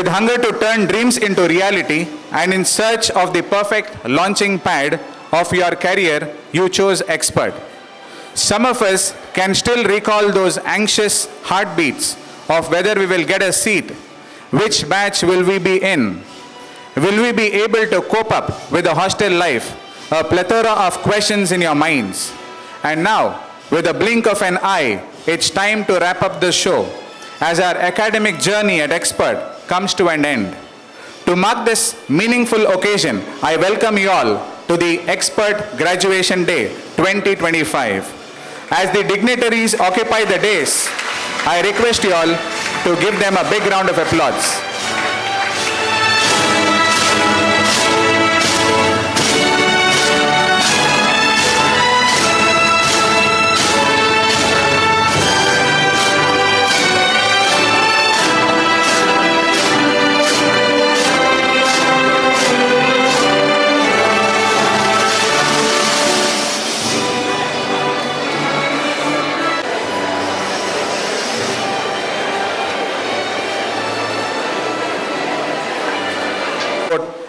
With hunger to turn dreams into reality and in search of the perfect launching pad of your career, you chose expert. Some of us can still recall those anxious heartbeats of whether we will get a seat, which batch will we be in, will we be able to cope up with the hostel life, a plethora of questions in your minds. And now, with a blink of an eye, it's time to wrap up the show as our academic journey at Expert comes to an end. To mark this meaningful occasion, I welcome you all to the Expert Graduation Day 2025. As the dignitaries occupy the dais, I request you all to give them a big round of applause.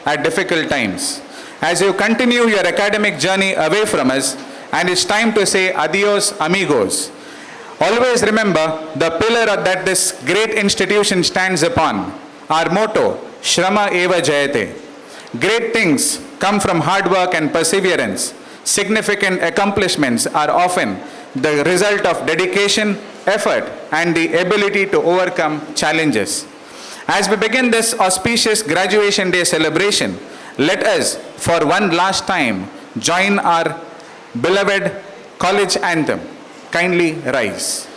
At difficult times. As you continue your academic journey away from us, and it's time to say adios amigos. Always remember the pillar that this great institution stands upon, our motto, Shrama Eva Jayate. Great things come from hard work and perseverance. Significant accomplishments are often the result of dedication, effort, and the ability to overcome challenges. As we begin this auspicious Graduation Day celebration, let us, for one last time, join our beloved college anthem. Kindly rise.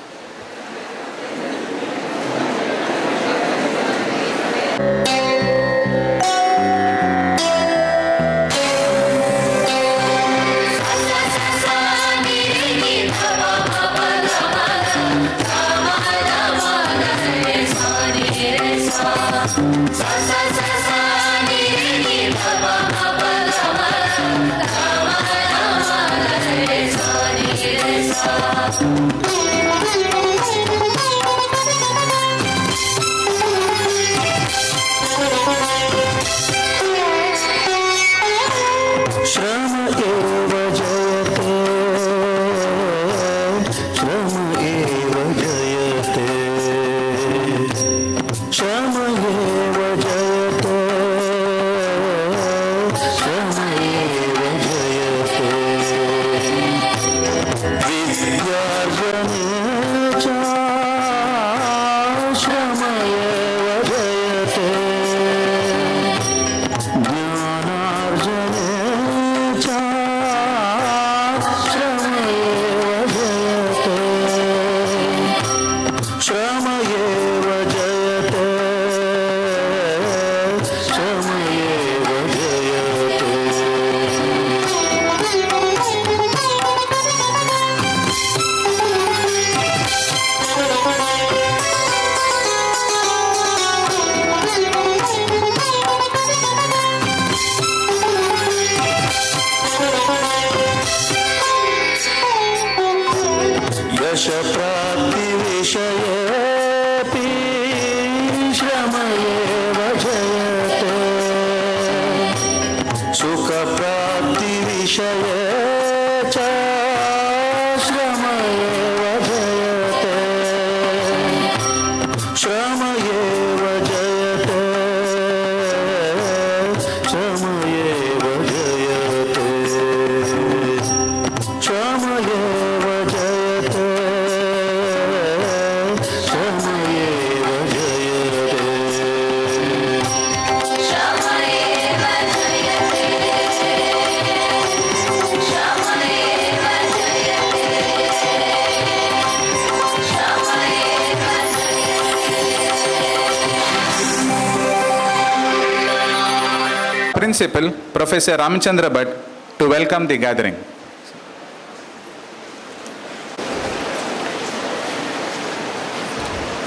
Principal, Professor Ramachandra Bhatt, to welcome the gathering.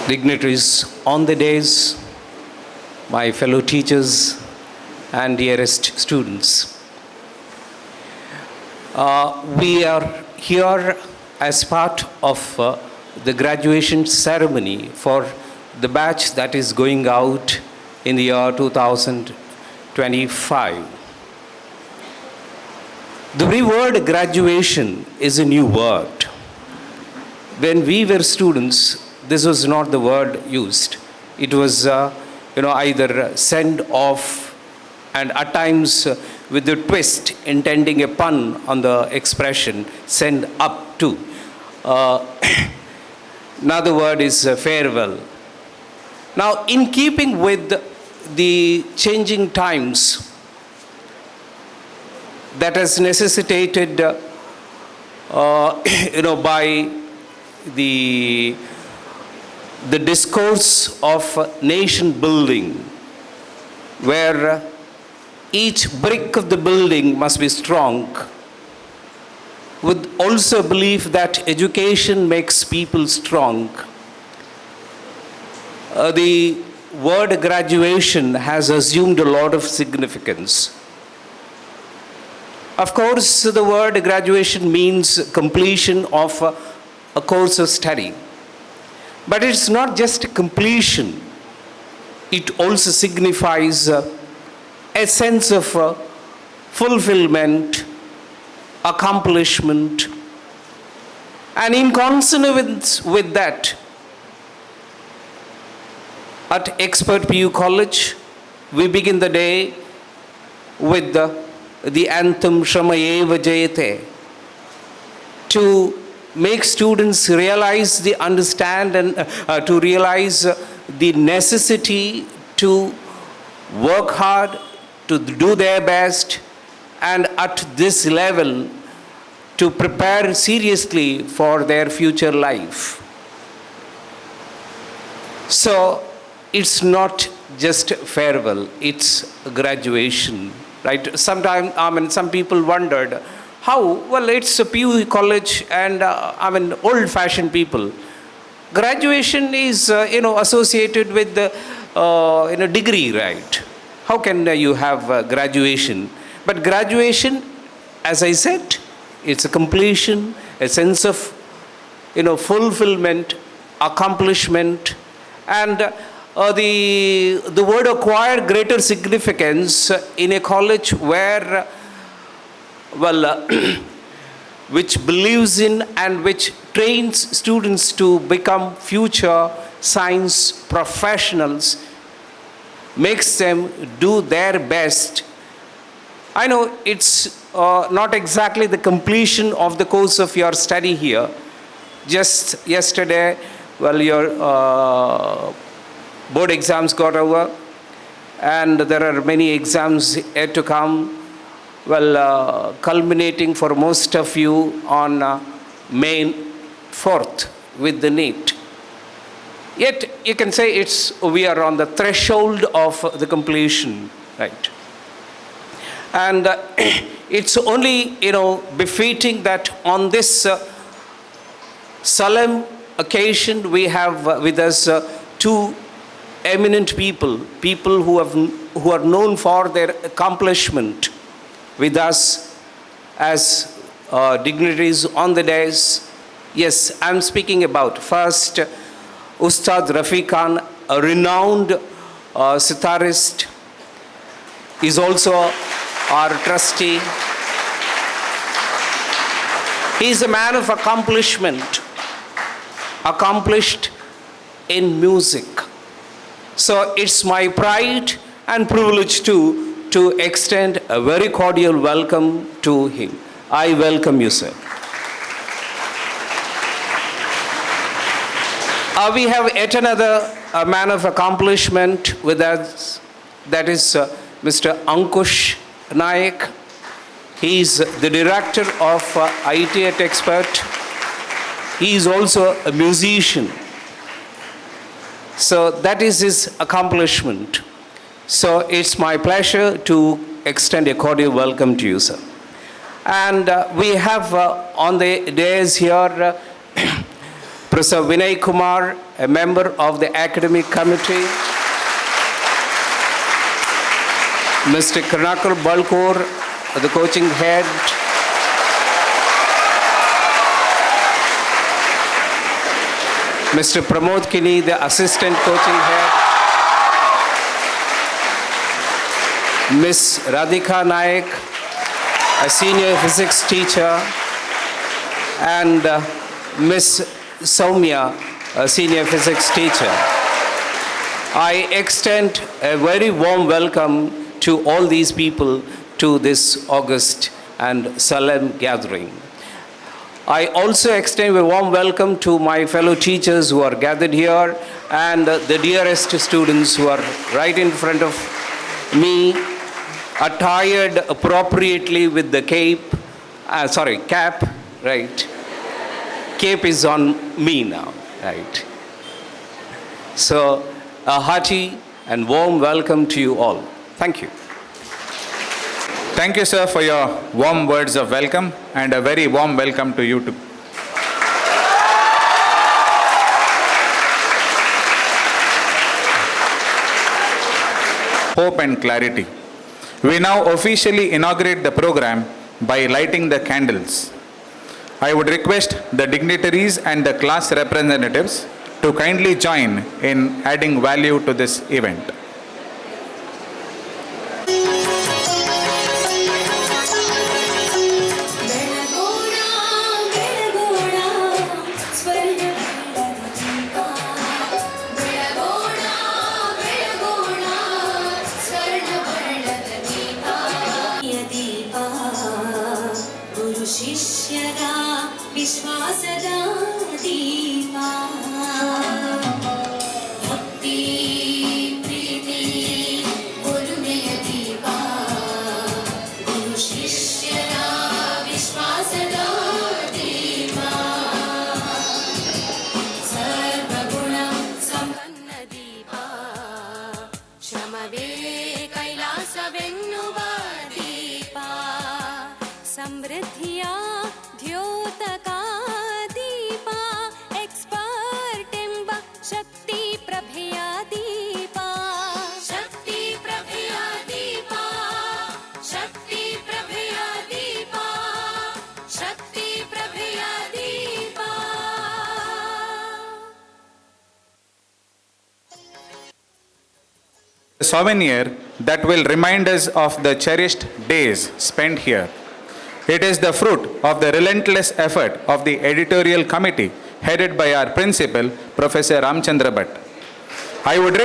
Dignitaries on the dais, my fellow teachers and dearest students. We are here as part of the graduation ceremony for the batch that is going out in the year 2025. The very word graduation is a new word. When we were students, this was not the word used. It was, either send off, and at times with the twist intending a pun on the expression send up to. Another word is farewell. Now, in keeping with the changing times that has necessitated, by the discourse of nation building, where each brick of the building must be strong, with also belief that education makes people strong. The word graduation has assumed a lot of significance. Of course, the word graduation means completion of a course of study. But it's not just completion. It also signifies a sense of fulfillment, accomplishment. And in consonance with that, at Expert PU College, we begin the day with the anthem Shramayeva Jayate, to make students realize to realize the necessity to work hard, to do their best, and at this level to prepare seriously for their future life. So it's not just farewell, it's graduation, right? Sometimes, some people wondered, how? Well, it's a PU college and, old-fashioned people. Graduation is, associated with the, degree, right? How can you have graduation? But graduation, as I said, it's a completion, a sense of, fulfillment, accomplishment, and the word acquired greater significance in a college where, which believes in and which trains students to become future science professionals, makes them do their best. I know it's not exactly the completion of the course of your study here. Just yesterday, your board exams got over, and there are many exams yet to come, culminating for most of you on May 4th with the NEET. Yet you can say we are on the threshold of the completion, right? And it's only, befitting that on this solemn occasion we have with us two eminent people who are known for their accomplishment with us as dignitaries on the dais. Yes, I'm speaking about first Ustad Rafiq Khan, a renowned sitarist. He's also our trustee. He's a man of accomplishment, accomplished in music. So it's my pride and privilege to extend a very cordial welcome to him. I welcome you, sir. We have yet another man of accomplishment with us, that is Mr. Ankush Naik. He is the director of IT at Expert. He is also a musician. So that is his accomplishment. So it's my pleasure to extend a cordial welcome to you, sir. And we have on the dais here Professor Vinay Kumar, a member of the academic committee. Mr. Karnakar Balkor, the coaching head. Mr. Pramod Kini, the assistant coaching head. Miss Radhika Naik, a senior physics teacher, and Miss Soumya, a senior physics teacher. I extend a very warm welcome to all these people to this august and solemn gathering. I also extend a warm welcome to my fellow teachers who are gathered here and the dearest students who are right in front of me, attired appropriately with the cap, right? Cape is on me now, right? So, a hearty and warm welcome to you all. Thank you. Thank you, sir, for your warm words of welcome, and a very warm welcome to you too. Hope and clarity. We now officially inaugurate the program by lighting the candles. I would request the dignitaries and the class representatives to kindly join in adding value to this event. A souvenir that will remind us of the cherished days spent here. It is the fruit of the relentless effort of the editorial committee headed by our principal, Professor Ramchandra Bhatt. I would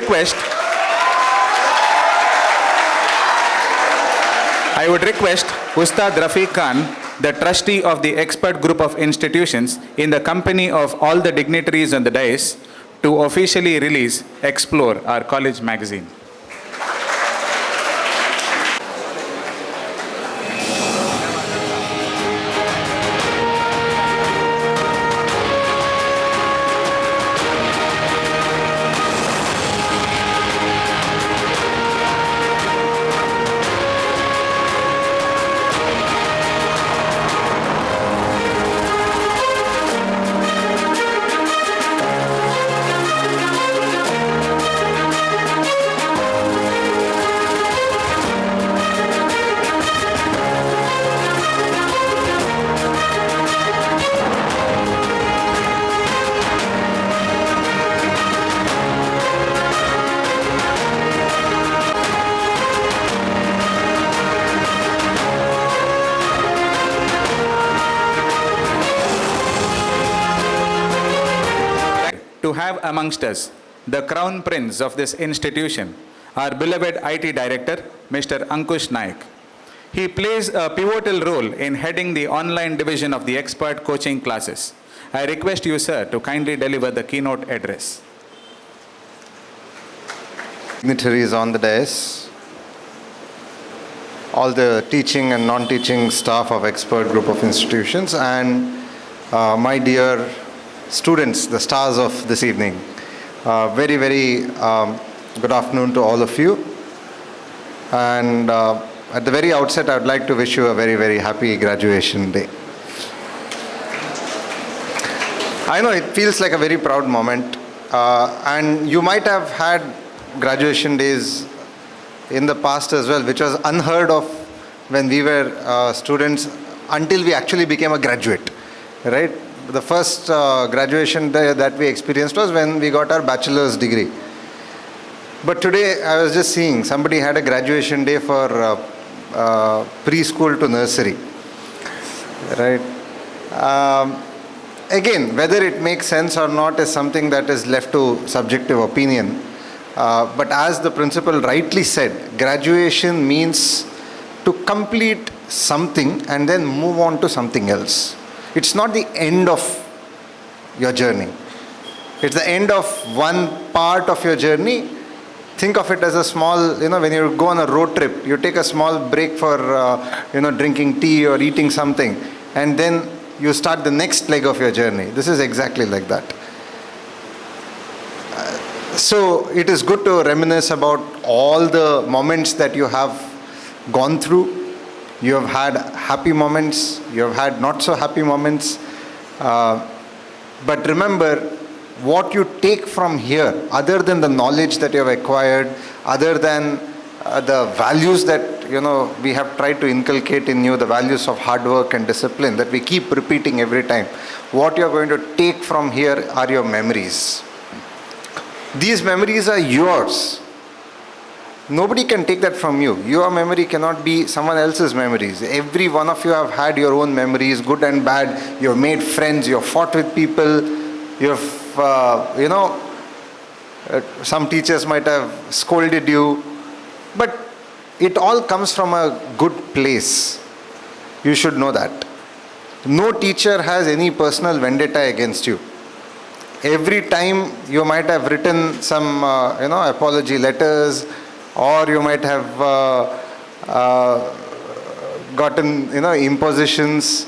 request Ustad Rafiq Khan, the trustee of the expert group of institutions, in the company of all the dignitaries on the dais, to officially release Explore, our college magazine. To have amongst us the crown prince of this institution, our beloved IT director, Mr. Ankush Naik. He plays a pivotal role in heading the online division of the expert coaching classes. I request you, sir, to kindly deliver the keynote address. Dignitaries on the dais, all the teaching and non-teaching staff of expert group of institutions, and my dear students, the stars of this evening. Very, very good afternoon to all of you. And at the very outset, I would like to wish you a very, very happy graduation day. I know it feels like a very proud moment. And you might have had graduation days in the past as well, which was unheard of when we were students until we actually became a graduate, right? The first graduation day that we experienced was when we got our bachelor's degree. But today I was just seeing somebody had a graduation day for preschool to nursery, right? Again, whether it makes sense or not is something that is left to subjective opinion. But as the principal rightly said, graduation means to complete something and then move on to something else. It's not the end of your journey. It's the end of one part of your journey. Think of it as a small, when you go on a road trip, you take a small break for, drinking tea or eating something, and then you start the next leg of your journey. This is exactly like that. So it is good to reminisce about all the moments that you have gone through. You have had happy moments, you have had not so happy moments. But remember, what you take from here, other than the knowledge that you have acquired, other than the values that we have tried to inculcate in you, the values of hard work and discipline that we keep repeating every time, what you are going to take from here are your memories. These memories are yours. Nobody can take that from you. Your memory cannot be someone else's memories. Every one of you have had your own memories, good and bad. You have made friends, you have fought with people, you have, some teachers might have scolded you. But it all comes from a good place. You should know that. No teacher has any personal vendetta against you. Every time you might have written some, apology letters, or you might have gotten, impositions,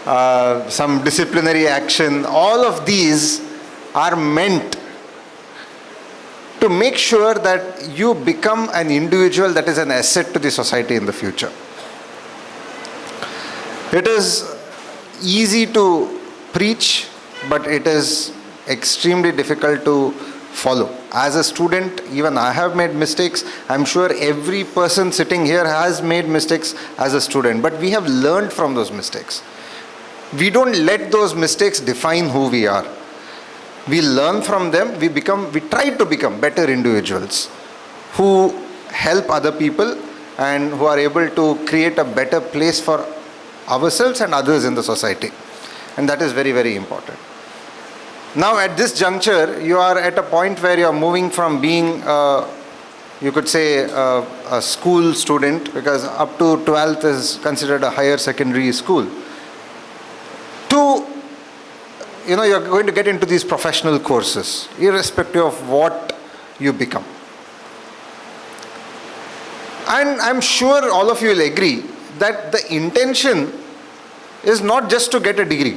some disciplinary action. All of these are meant to make sure that you become an individual that is an asset to the society in the future. It is easy to preach, but it is extremely difficult to follow. As a student, even I have made mistakes. I'm sure every person sitting here has made mistakes as a student, but we have learned from those mistakes. We don't let those mistakes define who we are. We learn from them, we try to become better individuals who help other people and who are able to create a better place for ourselves and others in the society. And that is very, very important. Now at this juncture, you are at a point where you are moving from being, you could say, a school student, because up to 12th is considered a higher secondary school, to you're going to get into these professional courses, irrespective of what you become. And I'm sure all of you will agree that the intention is not just to get a degree,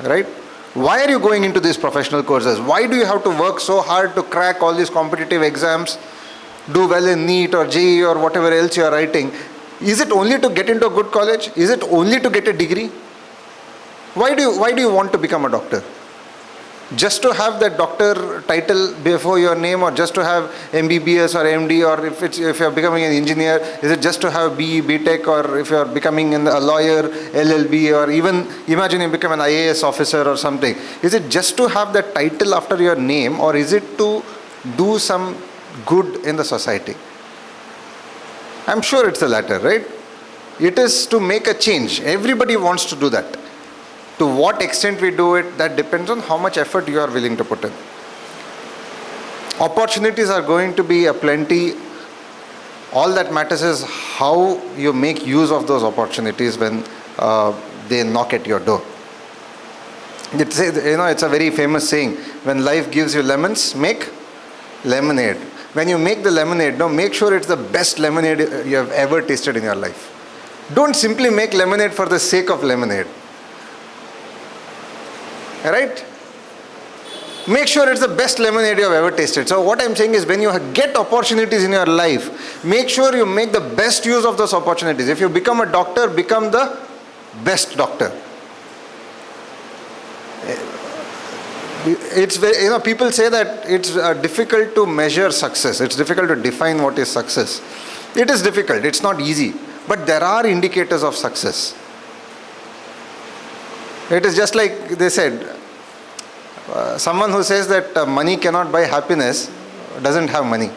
right? Why are you going into these professional courses? Why do you have to work so hard to crack all these competitive exams, do well in NEET or JEE or whatever else you are writing? Is it only to get into a good college? Is it only to get a degree? Why do you want to become a doctor? Just to have that doctor title before your name, or just to have MBBS or MD, or if you're becoming an engineer, is it just to have BE, BTech, or if you're becoming a lawyer, LLB, or even imagine you become an IAS officer or something. Is it just to have that title after your name, or is it to do some good in the society? I'm sure it's the latter, right? It is to make a change. Everybody wants to do that. To what extent we do it, that depends on how much effort you are willing to put in. Opportunities are going to be aplenty. All that matters is how you make use of those opportunities when they knock at your door. It's a very famous saying, when life gives you lemons, make lemonade. When you make the lemonade, make sure it's the best lemonade you have ever tasted in your life. Don't simply make lemonade for the sake of lemonade. Right? Make sure it's the best lemonade you have ever tasted. So what I'm saying is, when you get opportunities in your life, make sure you make the best use of those opportunities. If you become a doctor, become the best doctor. It's very, people say that it's difficult to measure success. It's difficult to define what is success. It is difficult. It's not easy. But there are indicators of success. It is just like they said, someone who says that money cannot buy happiness, doesn't have money.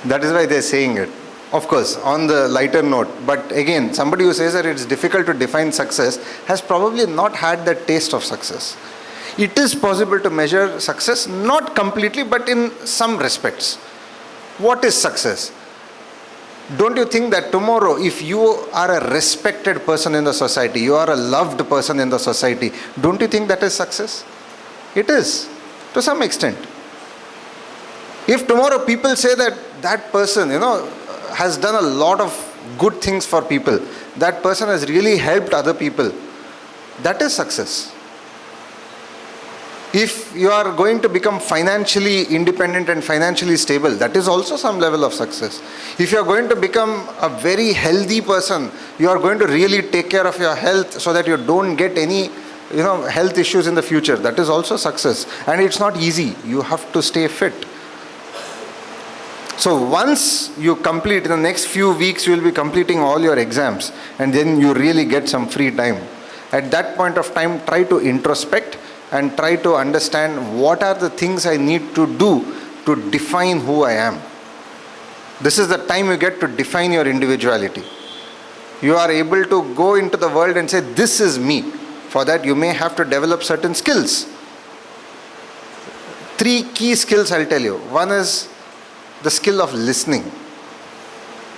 That is why they're saying it. Of course, on the lighter note. But again, somebody who says that it's difficult to define success has probably not had the taste of success. It is possible to measure success, not completely, but in some respects. What is success? Don't you think that tomorrow, if you are a respected person in the society, you are a loved person in the society, don't you think that is success? It is, to some extent. If tomorrow people say that that person, has done a lot of good things for people, that person has really helped other people, that is success. If you are going to become financially independent and financially stable, that is also some level of success. If you are going to become a very healthy person, you are going to really take care of your health so that you don't get any health issues in the future, that is also success. And it's not easy. You have to stay fit. So once you complete, in the next few weeks, you will be completing all your exams, and then you really get some free time. At that point of time, try to introspect and try to understand what are the things I need to do to define who I am. This is the time you get to define your individuality. You are able to go into the world and say, this is me. For that, you may have to develop certain skills. 3 key skills I'll tell you. One is the skill of listening.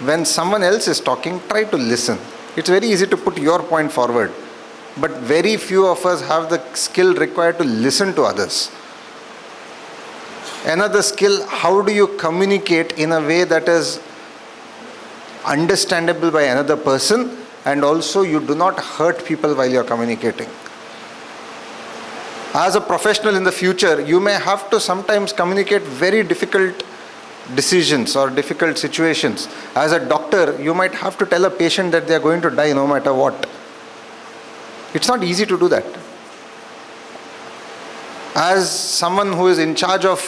When someone else is talking, try to listen. It's very easy to put your point forward, but very few of us have the skill required to listen to others. Another skill, how do you communicate in a way that is understandable by another person, and also you do not hurt people while you're communicating. As a professional in the future, you may have to sometimes communicate very difficult decisions or difficult situations. As a doctor, you might have to tell a patient that they are going to die no matter what. It's not easy to do that. As someone who is in charge of,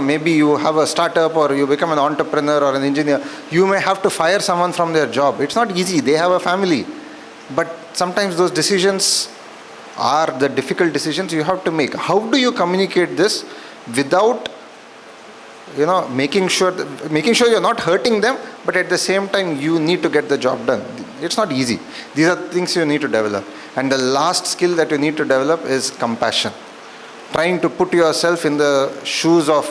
maybe you have a startup or you become an entrepreneur or an engineer, you may have to fire someone from their job. It's not easy. They have a family. But sometimes those decisions are the difficult decisions you have to make. How do you communicate this without making sure you're not hurting them, but at the same time you need to get the job done? It's not easy. These are things you need to develop. And the last skill that you need to develop is compassion. Trying to put yourself in the shoes of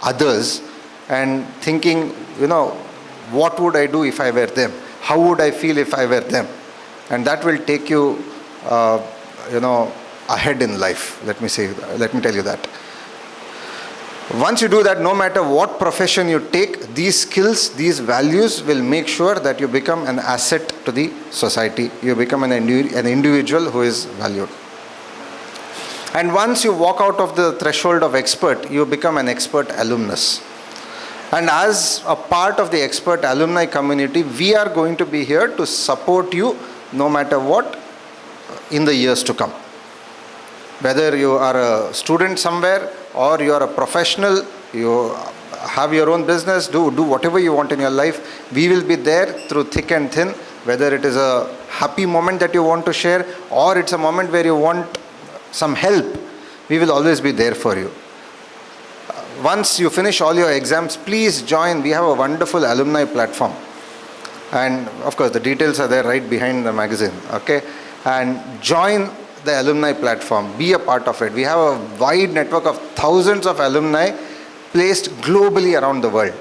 others and thinking, what would I do if I were them? How would I feel if I were them? And that will take you, ahead in life. Let me tell you that. Once you do that, no matter what profession you take, these skills, these values will make sure that you become an asset to the society. You become an individual who is valued. And once you walk out of the threshold of expert, you become an expert alumnus. And as a part of the expert alumni community, we are going to be here to support you no matter what in the years to come. Whether you are a student somewhere or you are a professional, you have your own business, do whatever you want in your life, we will be there through thick and thin. Whether it is a happy moment that you want to share or it's a moment where you want some help, we will always be there for you. Once you finish all your exams, please join. We have a wonderful alumni platform. And of course, the details are there right behind the magazine. Okay? And join the alumni platform. Be a part of it. We have a wide network of thousands of alumni placed globally around the world.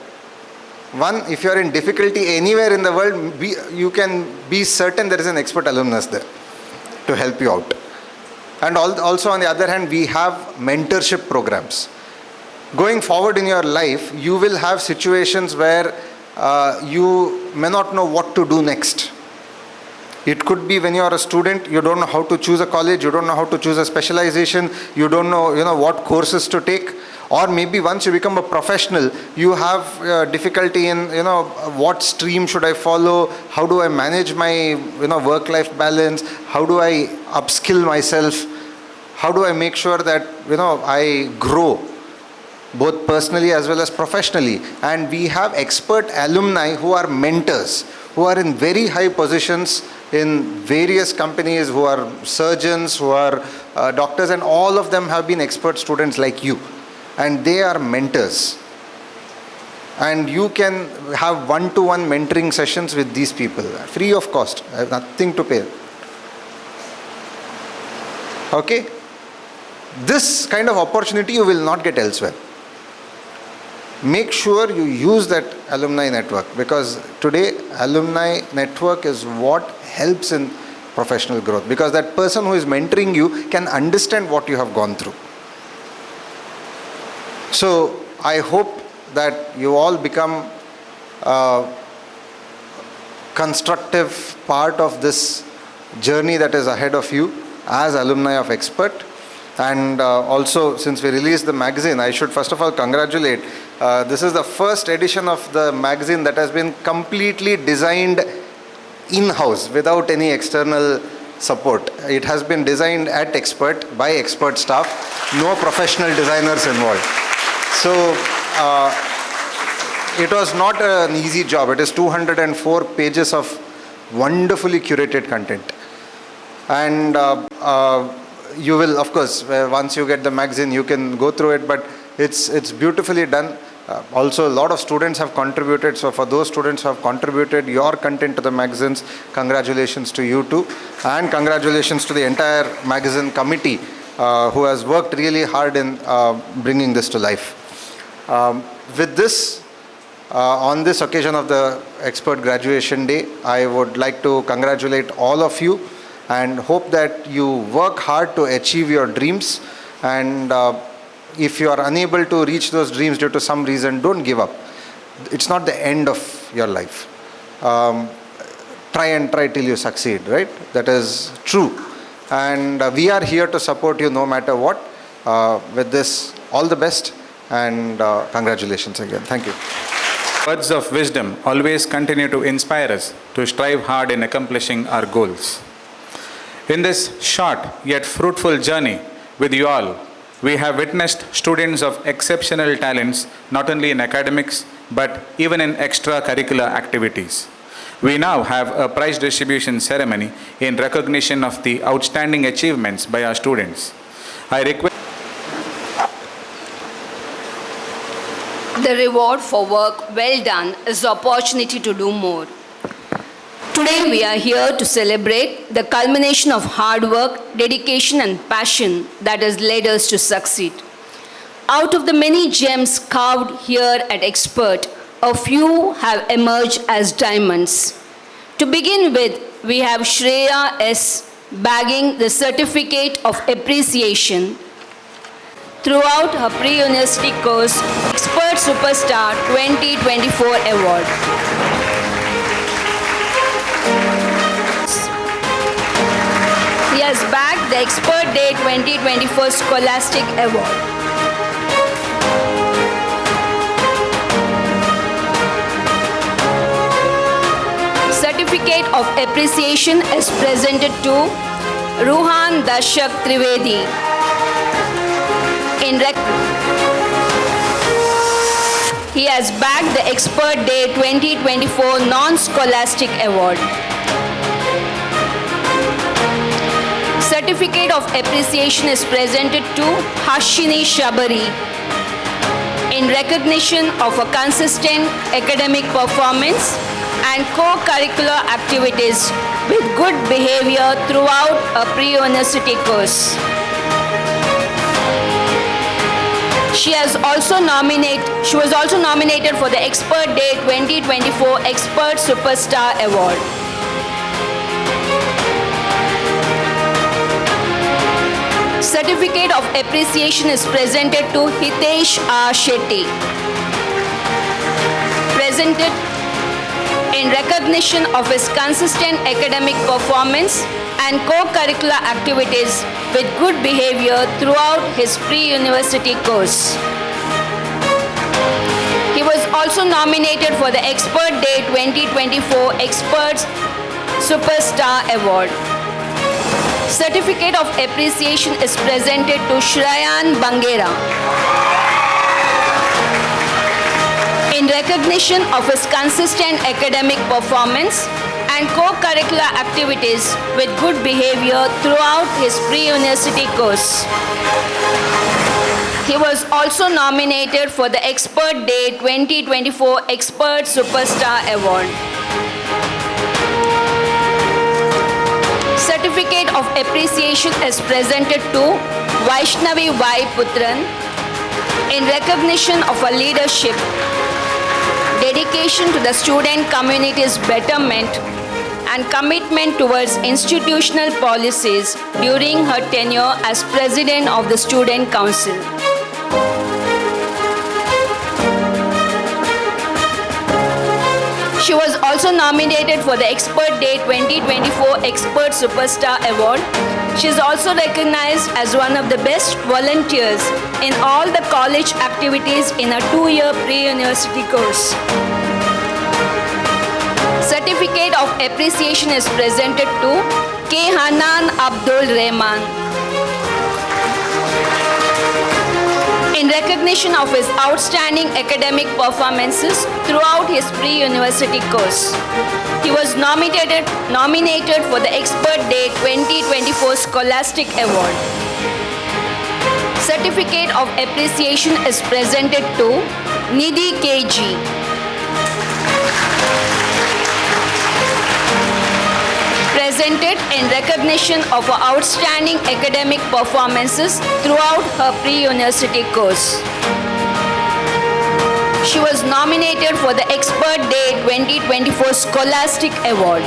One, if you are in difficulty anywhere in the world, you can be certain there is an expert alumnus there to help you out. And also on the other hand, we have mentorship programs. Going forward in your life, you will have situations where you may not know what to do next. It could be when you are a student, you don't know how to choose a college, you don't know how to choose a specialization, you don't know, what courses to take. Or maybe once you become a professional, you have difficulty in, what stream should I follow? How do I manage my, work-life balance? How do I upskill myself? How do I make sure that, I grow both personally as well as professionally? And we have expert alumni who are mentors, who are in very high positions in various companies, who are surgeons, who are doctors, and all of them have been expert students like you. and they are mentors. And you can have one-to-one mentoring sessions with these people, free of cost, I have nothing to pay. Okay? This kind of opportunity you will not get elsewhere. Make sure you use that alumni network, because today alumni network is what helps in professional growth, because that person who is mentoring you can understand what you have gone through. So I hope that you all become a constructive part of this journey that is ahead of you as alumni of Expert. And also, since we released the magazine, I should first of all congratulate. This is the first edition of the magazine that has been completely designed in-house without any external support. It has been designed at Expert by Expert staff, no professional designers involved. So it was not an easy job. It is 204 pages of wonderfully curated content. And you will, of course, once you get the magazine, you can go through it, but it's beautifully done. Also, a lot of students have contributed. So for those students who have contributed your content to the magazines, congratulations to you too. And congratulations to the entire magazine committee who has worked really hard in bringing this to life. With this, on this occasion of the Expert Graduation Day, I would like to congratulate all of you and hope that you work hard to achieve your dreams. And if you are unable to reach those dreams due to some reason, don't give up. It's not the end of your life. Try till you succeed, right? That is true. And we are here to support you no matter what. With this, all the best, and congratulations again. Thank you. Words of wisdom always continue to inspire us to strive hard in accomplishing our goals. In this short yet fruitful journey with you all, we have witnessed students of exceptional talents, not only in academics, but even in extracurricular activities. We now have a prize distribution ceremony in recognition of the outstanding achievements by our students. I request the reward for work well done is the opportunity to do more. Today we are here to celebrate the culmination of hard work, dedication and passion that has led us to succeed. Out of the many gems carved here at Expert, a few have emerged as diamonds. To begin with, we have Shreya S. bagging the Certificate of Appreciation throughout her pre-university course, Expert Superstar 2024 Award. He has bagged the Expert Day 2024 Scholastic Award. Certificate of Appreciation is presented to Ruhan Dashak Trivedi. He has bagged the Expert Day 2024 Non-Scholastic Award. Certificate of Appreciation is presented to Hashini Shabari in recognition of a consistent academic performance and co-curricular activities with good behavior throughout a pre-university course. She was also nominated for the Expert Day 2024 Expert Superstar Award. Certificate of Appreciation is presented to Hitesh R. Shetty. Presented in recognition of his consistent academic performance and co-curricular activities with good behavior throughout his pre-university course. He was also nominated for the Expert Day 2024 Experts Superstar Award. Certificate of Appreciation is presented to Shrayan Bangera in recognition of his consistent academic performance and co-curricular activities with good behavior throughout his pre-university course. He was also nominated for the Expert Day 2024 Expert Superstar Award. Certificate of Appreciation is presented to Vaishnavi Y. Putran in recognition of her leadership, dedication to the student community's betterment, and commitment towards institutional policies during her tenure as President of the Student Council. She was also nominated for the Expert Day 2024 Expert Superstar Award. She is also recognized as one of the best volunteers in all the college activities in a 2-year pre-university course. Certificate of Appreciation is presented to K. Hanan Abdul Rahman in recognition of his outstanding academic performances throughout his pre-university course. He was nominated for the Expert Day 2024 Scholastic Award. Certificate of Appreciation is presented to Nidhi KG. Presented in recognition of her outstanding academic performances throughout her pre-university course. She was nominated for the Expert Day 2024 Scholastic Award.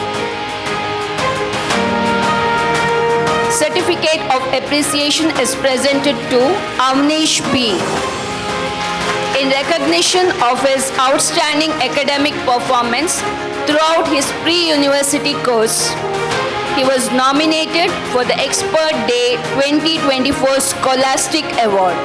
Certificate of Appreciation is presented to Avnish B. In recognition of his outstanding academic performance throughout his pre-university course, he was nominated for the Expert Day 2024 Scholastic Award.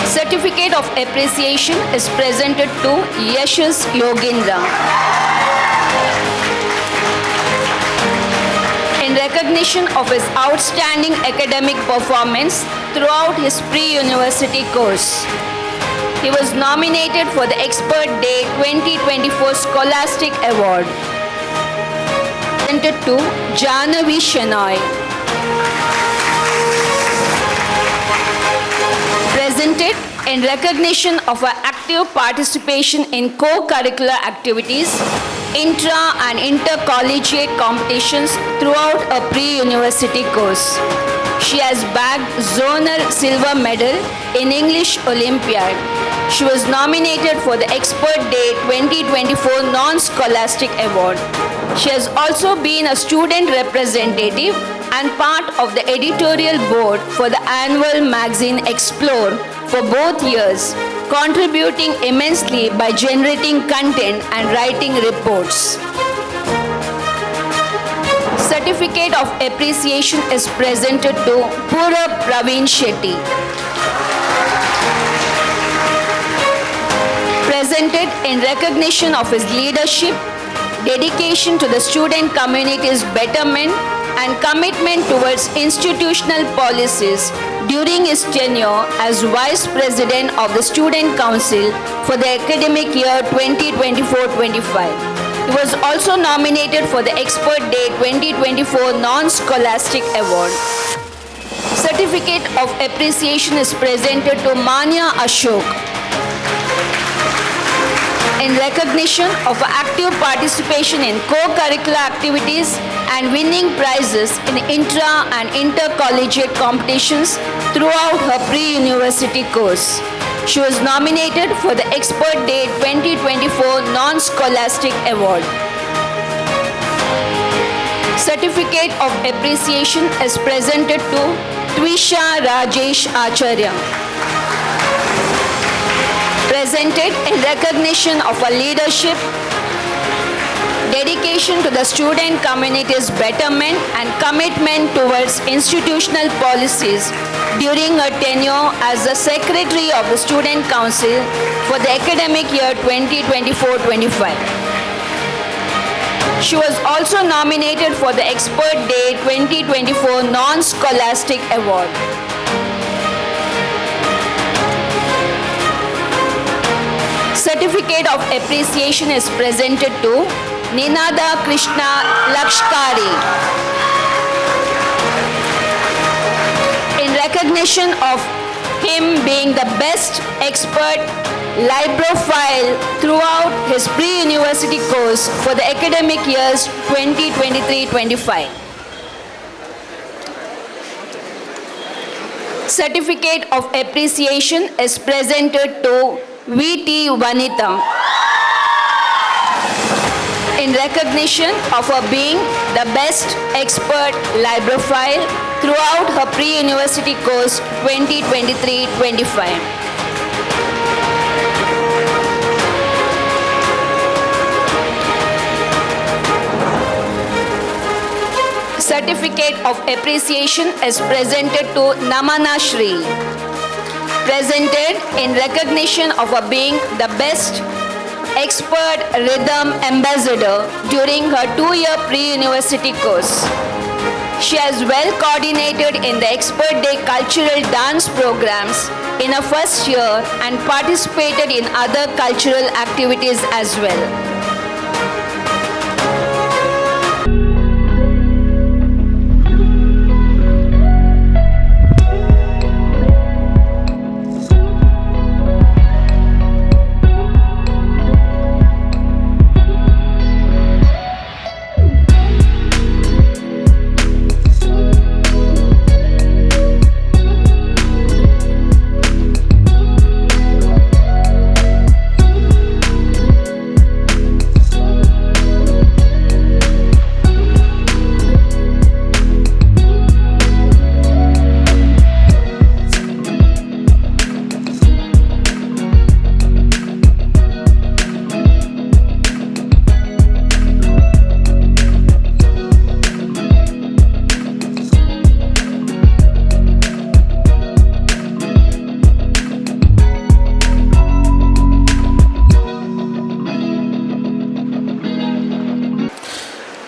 Certificate of Appreciation is presented to Yashas Yogindra. In recognition of his outstanding academic performance throughout his pre-university course, he was nominated for the Expert Day 2024 Scholastic Award. Presented to Jahnavi Shenoy. Presented in recognition of her active participation in co-curricular activities, intra and intercollegiate competitions throughout a pre-university course. She has bagged zonal silver medal in English Olympiad. She was nominated for the Expert Day 2024 Non-Scholastic Award. She has also been a student representative and part of the editorial board for the annual magazine Explore for both years, contributing immensely by generating content and writing reports. Certificate of Appreciation is presented to Pura Praveen Shetty. Presented in recognition of his leadership, dedication to the student community's betterment, and commitment towards institutional policies during his tenure as Vice President of the Student Council for the academic year 2024-25. He was also nominated for the Expert Day 2024 Non-Scholastic Award. Certificate of Appreciation is presented to Manya Ashok in recognition of her active participation in co-curricular activities and winning prizes in intra and intercollegiate competitions throughout her pre-university course. She was nominated for the Expert Day 2024 Non-Scholastic Award. Certificate of Appreciation is presented to Twisha Rajesh Acharya. Presented in recognition of her leadership, dedication to the student community's betterment, and commitment towards institutional policies during her tenure as the Secretary of the Student Council for the academic year 2024-25. She was also nominated for the Expert Day 2024 Non-Scholastic Award. Certificate of Appreciation is presented to Ninada Krishna Lakshkari. recognition of him being the best expert librophile throughout his pre-university course for the academic years 2023-25. Certificate of appreciation is presented to V.T. Vanita in recognition of her being the best expert librophile throughout her pre-university course 2023-25. Certificate of appreciation is presented to Namana Shri, presented in recognition of her being the best expert rhythm ambassador during her 2-year pre-university course. She has well coordinated in the Expert Day cultural dance programs in her first year and participated in other cultural activities as well.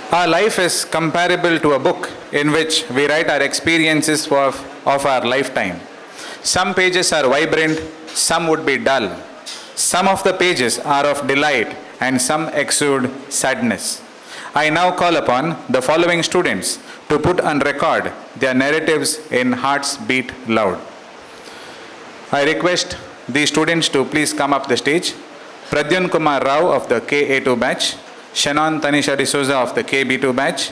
Our life is comparable to a book in which we write our experiences of our lifetime. Some pages are vibrant, some would be dull. Some of the pages are of delight and some exude sadness. I now call upon the following students to put on record their narratives in hearts beat loud. I request these students to please come up the stage. Pradyun Kumar Rao of the KA2 batch, Shannon Tanisha D'Souza of the KB2 batch,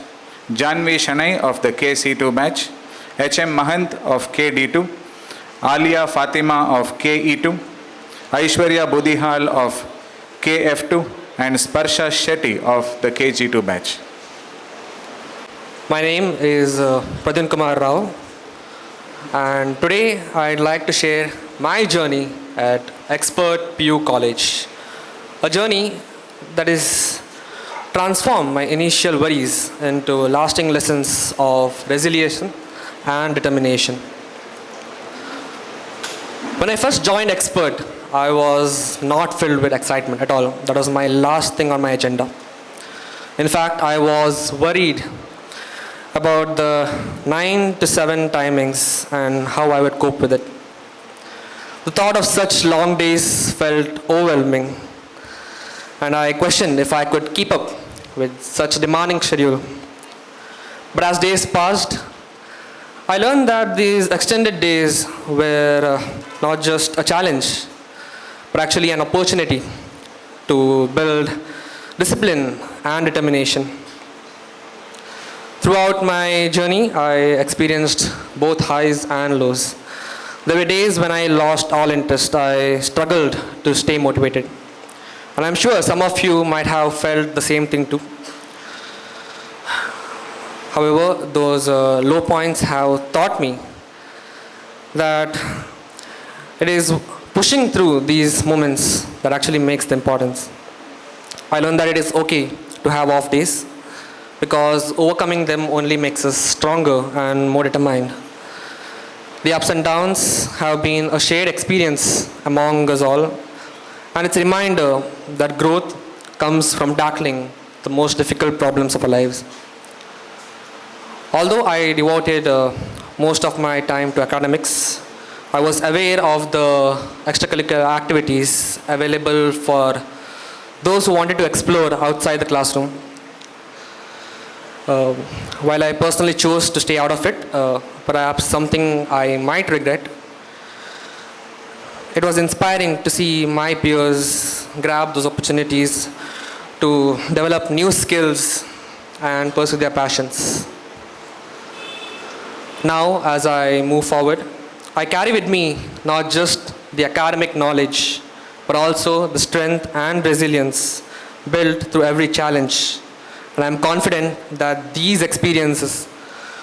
Janvi Shanai of the KC2 batch, HM Mahant of KD2, Alia Fatima of KE2, Aishwarya Budihal of KF2, and Sparsha Shetty of the KG2 batch. My name is Pradyun Kumar Rao, and today I'd like to share my journey at Expert PU College. A journey that is transformed my initial worries into lasting lessons of resilience and determination. When I first joined Expert, I was not filled with excitement at all. That was my last thing on my agenda. In fact, I was worried about the 9 to 7 timings and how I would cope with it. The thought of such long days felt overwhelming, and I questioned if I could keep up with such demanding schedule. But as days passed, I learned that these extended days were not just a challenge, but actually an opportunity to build discipline and determination. Throughout my journey, I experienced both highs and lows. There were days when I lost all interest. I struggled to stay motivated. And I'm sure some of you might have felt the same thing too. However, those low points have taught me that it is pushing through these moments that actually makes the importance. I learned that it is okay to have off days because overcoming them only makes us stronger and more determined. The ups and downs have been a shared experience among us all, and it's a reminder that growth comes from tackling the most difficult problems of our lives. Although I devoted most of my time to academics, I was aware of the extracurricular activities available for those who wanted to explore outside the classroom. While I personally chose to stay out of it, perhaps something I might regret, it was inspiring to see my peers grab those opportunities to develop new skills and pursue their passions. Now, as I move forward, I carry with me not just the academic knowledge, but also the strength and resilience built through every challenge. And I'm confident that these experiences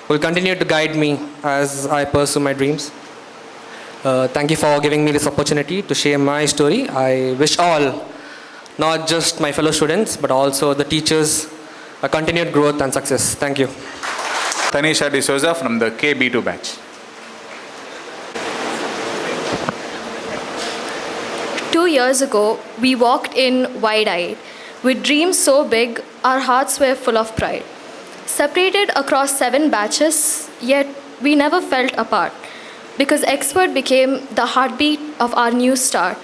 will continue to guide me as I pursue my dreams. Thank you for giving me this opportunity to share my story. I wish all, not just my fellow students, but also the teachers, a continued growth and success. Thank you. Tanisha D'Souza from the KB2 batch. 2 years ago, we walked in wide-eyed, with dreams so big, our hearts were full of pride. Separated across 7 batches, yet we never felt apart, because Expert became the heartbeat of our new start.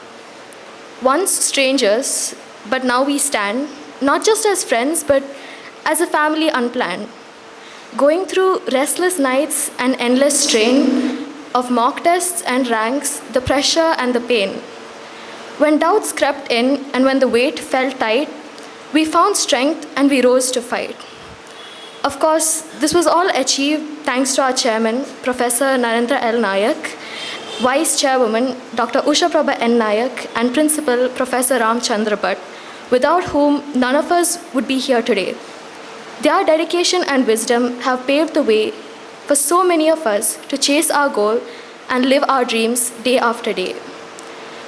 Once strangers, but now we stand, not just as friends, but as a family unplanned. Going through restless nights and endless strain of mock tests and ranks, the pressure and the pain. When doubts crept in and when the weight felt tight, we found strength and we rose to fight. Of course, this was all achieved thanks to our chairman, Professor Narendra L. Nayak, Vice Chairwoman, Dr. Usha Prabha N. Nayak, and Principal, Professor Ram Chandra Bhatt, without whom none of us would be here today. Their dedication and wisdom have paved the way for so many of us to chase our goal and live our dreams day after day.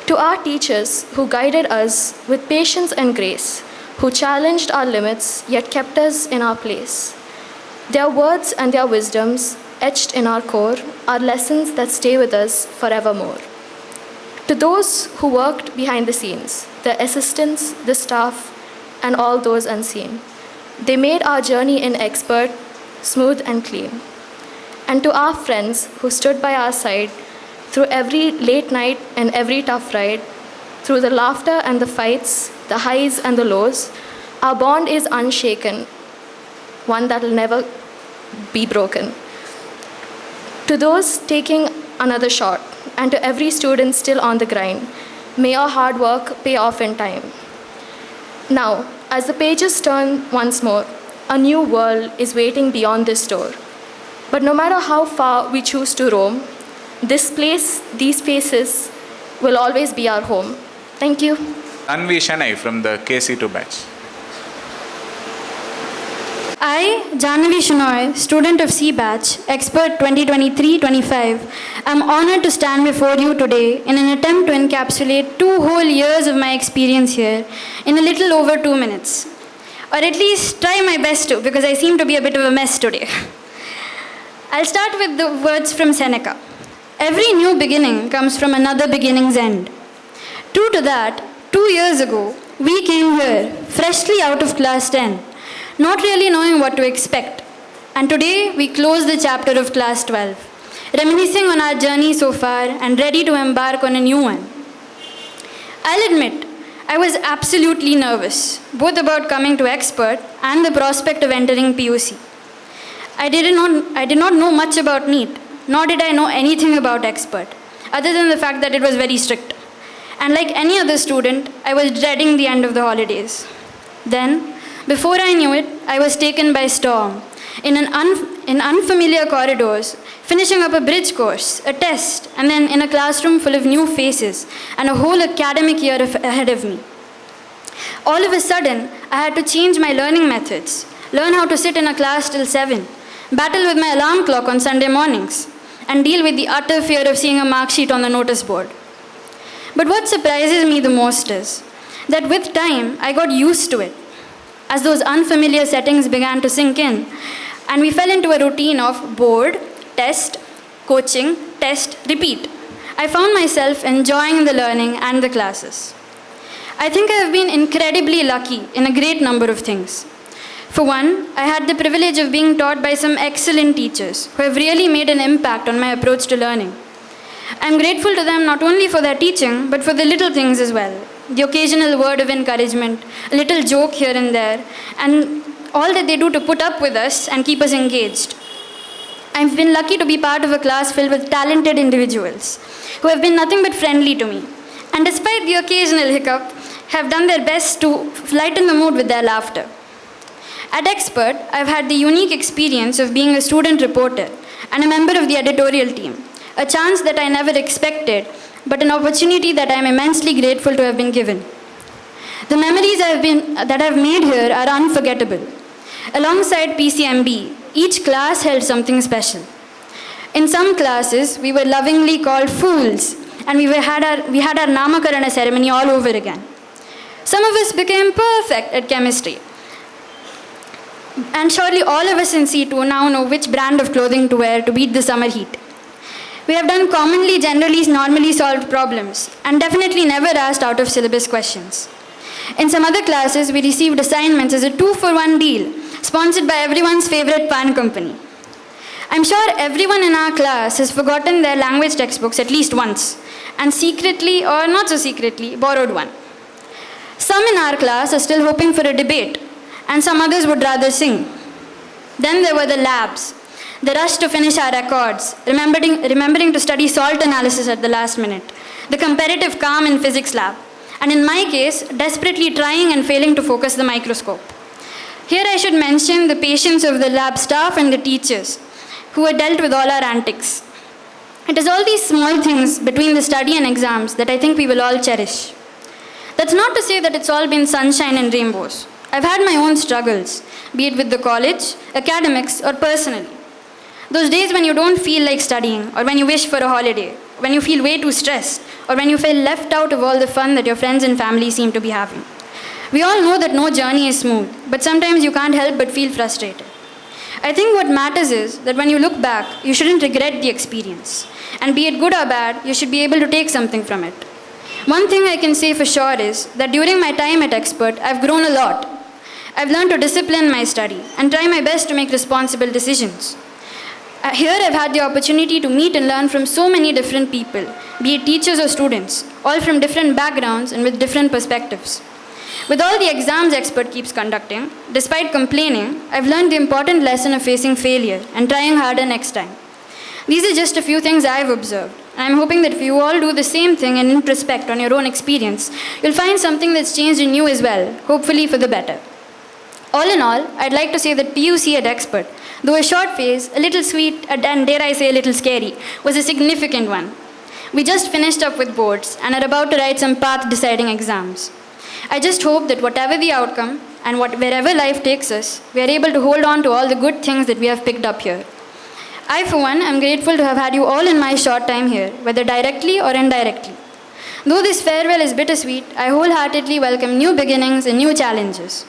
To our teachers who guided us with patience and grace, who challenged our limits yet kept us in our place. Their words and their wisdoms, etched in our core, are lessons that stay with us forevermore. To those who worked behind the scenes, the assistants, the staff, and all those unseen, they made our journey in Expert smooth and clean. And to our friends who stood by our side through every late night and every tough ride, through the laughter and the fights, the highs and the lows, our bond is unshaken, one that will never be broken. To those taking another shot, and to every student still on the grind, may your hard work pay off in time. Now, as the pages turn once more, a new world is waiting beyond this door. But no matter how far we choose to roam, this place, these faces, will always be our home. Thank you. Anvi Shanai from the KC2 batch. I, Jahnavi Shenoy, student of C Batch, Expert 2023-25, am honored to stand before you today in an attempt to encapsulate 2 whole years of my experience here in a little over 2 minutes. Or at least try my best to, because I seem to be a bit of a mess today. I'll start with the words from Seneca. Every new beginning comes from another beginning's end. True to that, 2 years ago, we came here, freshly out of class 10, not really knowing what to expect. And today, we close the chapter of class 12, reminiscing on our journey so far and ready to embark on a new one. I'll admit, I was absolutely nervous, both about coming to Expert and the prospect of entering PUC. I did not know much about NEET, nor did I know anything about Expert, other than the fact that it was very strict. And like any other student, I was dreading the end of the holidays. Then, before I knew it, I was taken by storm, in unfamiliar corridors, finishing up a bridge course, a test, and then in a classroom full of new faces, and a whole academic year ahead of me. All of a sudden, I had to change my learning methods, learn how to sit in a class till 7, battle with my alarm clock on Sunday mornings, and deal with the utter fear of seeing a mark sheet on the notice board. But what surprises me the most is that with time, I got used to it, as those unfamiliar settings began to sink in, and we fell into a routine of board, test, coaching, test, repeat. I found myself enjoying the learning and the classes. I think I have been incredibly lucky in a great number of things. For one, I had the privilege of being taught by some excellent teachers who have really made an impact on my approach to learning. I'm grateful to them not only for their teaching, but for the little things as well. The occasional word of encouragement, a little joke here and there, and all that they do to put up with us and keep us engaged. I've been lucky to be part of a class filled with talented individuals who have been nothing but friendly to me, and despite the occasional hiccup, have done their best to lighten the mood with their laughter. At Expert, I've had the unique experience of being a student reporter and a member of the editorial team, a chance that I never expected, but an opportunity that I'm immensely grateful to have been given. The memories that I've made here are unforgettable. Alongside PCMB, each class held something special. In some classes, we were lovingly called fools, and we had our Namakarana ceremony all over again. Some of us became perfect at chemistry. And surely all of us in C2 now know which brand of clothing to wear to beat the summer heat. We have done commonly, generally, normally solved problems, and definitely never asked out of syllabus questions. In some other classes, we received assignments as a 2-for-1 deal, sponsored by everyone's favorite pan company. I'm sure everyone in our class has forgotten their language textbooks at least once, and secretly or not so secretly borrowed one. Some in our class are still hoping for a debate, and some others would rather sing. Then there were the labs, the rush to finish our records, remembering to study salt analysis at the last minute, the comparative calm in physics lab, and in my case, desperately trying and failing to focus the microscope. Here I should mention the patience of the lab staff and the teachers, who had dealt with all our antics. It is all these small things between the study and exams that I think we will all cherish. That's not to say that it's all been sunshine and rainbows. I've had my own struggles, be it with the college, academics, or personally. Those days when you don't feel like studying, or when you wish for a holiday, when you feel way too stressed, or when you feel left out of all the fun that your friends and family seem to be having. We all know that no journey is smooth, but sometimes you can't help but feel frustrated. I think what matters is that when you look back, you shouldn't regret the experience. And be it good or bad, you should be able to take something from it. One thing I can say for sure is that during my time at Expert, I've grown a lot. I've learned to discipline my study and try my best to make responsible decisions. Here I've had the opportunity to meet and learn from so many different people, be it teachers or students, all from different backgrounds and with different perspectives. With all the exams Expert keeps conducting, despite complaining, I've learned the important lesson of facing failure and trying harder next time. These are just a few things I've observed, and I'm hoping that if you all do the same thing and introspect on your own experience, you'll find something that's changed in you as well, hopefully for the better. All in all, I'd like to say that PUC at Expert, though a short phase, a little sweet, and dare I say a little scary, was a significant one. We just finished up with boards and are about to write some path-deciding exams. I just hope that whatever the outcome and wherever life takes us, we are able to hold on to all the good things that we have picked up here. I, for one, am grateful to have had you all in my short time here, whether directly or indirectly. Though this farewell is bittersweet, I wholeheartedly welcome new beginnings and new challenges.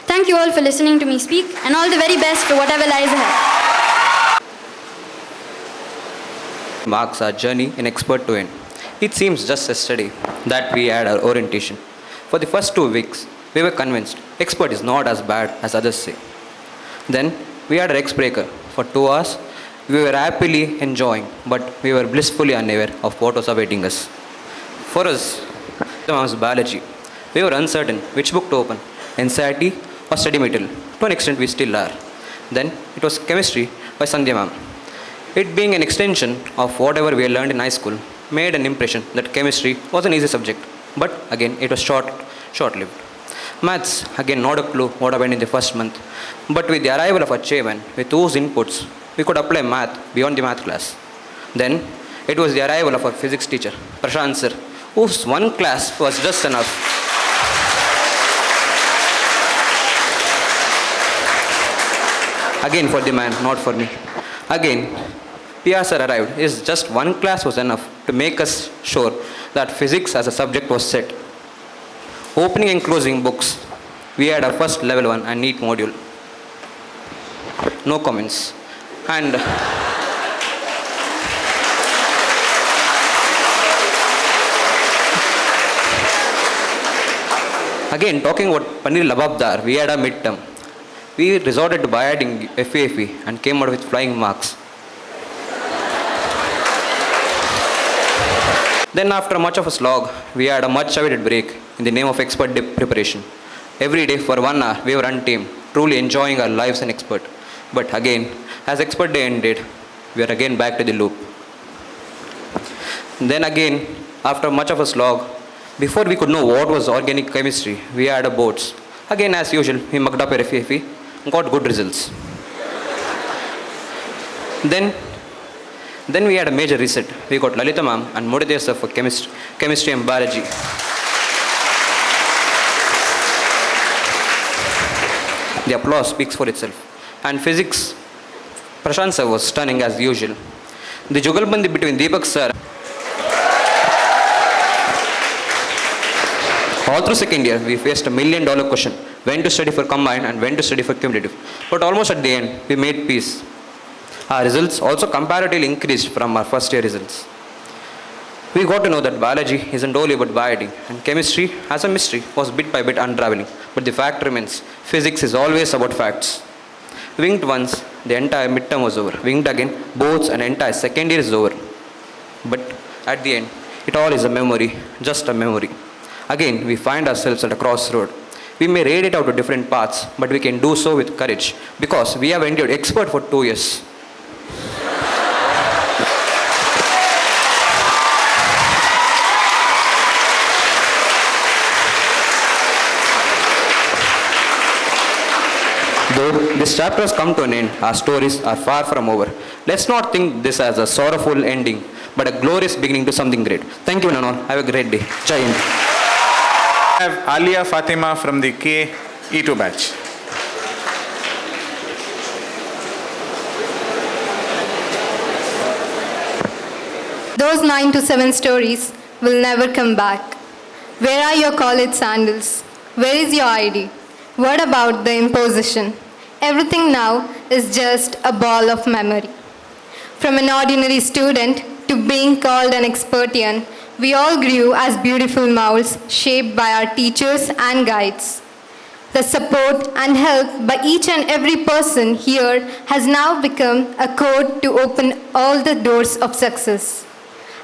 Thank you all for listening to me speak, and all the very best for whatever lies ahead. Marks our journey in Expert to end. It seems just yesterday that we had our orientation. For the first 2 weeks, we were convinced Expert is not as bad as others say. Then we had our X-breaker. For 2 hours, we were happily enjoying, but we were blissfully unaware of what was awaiting us. For us, it was biology. We were uncertain which book to open, NCERT or study material. To an extent, we still are. Then it was chemistry by Sandhya ma'am. It being an extension of whatever we had learned in high school, made an impression that chemistry was an easy subject. But again, it was short-lived. Maths, again, not a clue what happened in the first month. But with the arrival of a chairman, with whose inputs, we could apply math beyond the math class. Then, it was the arrival of our physics teacher, Prashant sir, whose one class was just enough. Again for the man, not for me. Again, PR sir arrived. Just one class was enough to make us sure that physics as a subject was set. Opening and closing books. We had our first level 1 and NEET module. No comments. And again, talking about Panir Lababdar, we had a midterm. We resorted to by-adding FAFE and came out with flying marks. Then after much of a slog, we had a much-awaited break in the name of expert preparation. every day for 1 hour, we were on team, truly enjoying our lives in expert. But again, as expert day ended, we are again back to the loop. Then again, after much of a slog, before we could know what was organic chemistry, we had a boards. Again, as usual, we mucked up a FFE, got good results. Then we had a major reset. We got Lalita ma'am and Muditya sir for chemistry and biology. The applause speaks for itself. And physics, Prashant sir was stunning as usual. The jugalbandi between Deepak sir. All through second year, we faced $1 million question. When to study for combined and when to study for cumulative. But almost at the end, we made peace. Our results also comparatively increased from our first year results. We got to know that biology isn't only about biology, and chemistry, as a mystery, was bit by bit unraveling. But the fact remains, physics is always about facts. Winked once, the entire midterm was over. Winked again, boards and entire second year is over. But at the end, it all is a memory, just a memory. Again, we find ourselves at a crossroad. We may rate it out to different paths, but we can do so with courage because we have endured expert for 2 years. Though this chapter has come to an end, our stories are far from over. Let's not think this as a sorrowful ending, but a glorious beginning to something great. Thank you, Nanon. Have a great day. Jai Hind. I have Alia Fatima from the K E2 batch. Those 9 to 7 stories will never come back. Where are your college sandals? Where is your ID? What about the imposition? Everything now is just a ball of memory. From an ordinary student to being called an expertian, we all grew as beautiful mouths shaped by our teachers and guides. The support and help by each and every person here has now become a code to open all the doors of success.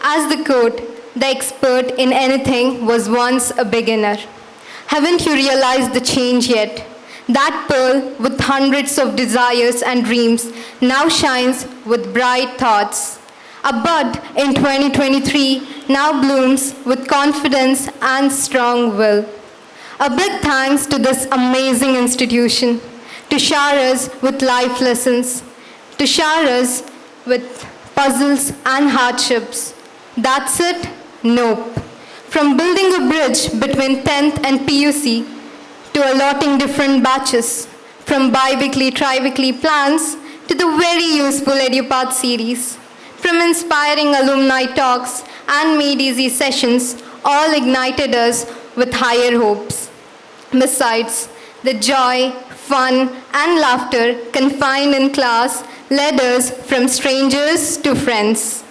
As the code, the expert in anything was once a beginner. Haven't you realized the change yet? That pearl with hundreds of desires and dreams now shines with bright thoughts. A bud in 2023 now blooms with confidence and strong will. A big thanks to this amazing institution, to shower us with life lessons, to shower us with puzzles and hardships. That's it? Nope. From building a bridge between 10th and PUC, to allotting different batches, from bi-weekly, tri-weekly plans, to the very useful EduPath series, from inspiring alumni talks and Made Easy sessions, all ignited us with higher hopes. Besides, the joy, fun, and laughter confined in class led us from strangers to friends.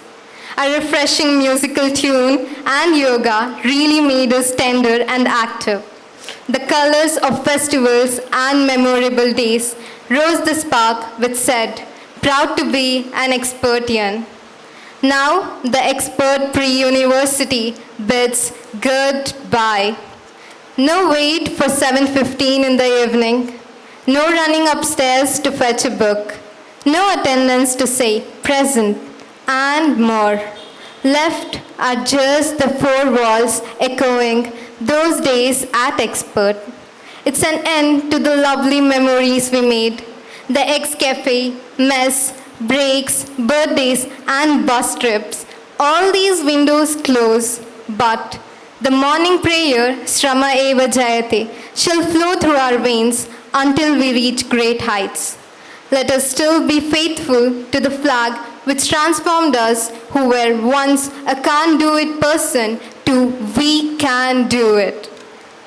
A refreshing musical tune and yoga really made us tender and active. The colors of festivals and memorable days rose the spark which said, proud to be an expertian. Now the expert pre-university bids goodbye. No wait for 7:15 in the evening. No running upstairs to fetch a book. No attendance to say present. And more. Left are just the 4 walls echoing those days at expert. It's an end to the lovely memories we made. The ex-cafe, mess, breaks, birthdays, and bus trips. All these windows close, but the morning prayer, Shrama Eva Jayate, shall flow through our veins until we reach great heights. Let us still be faithful to the flag which transformed us who were once a can't-do-it person to we can do it.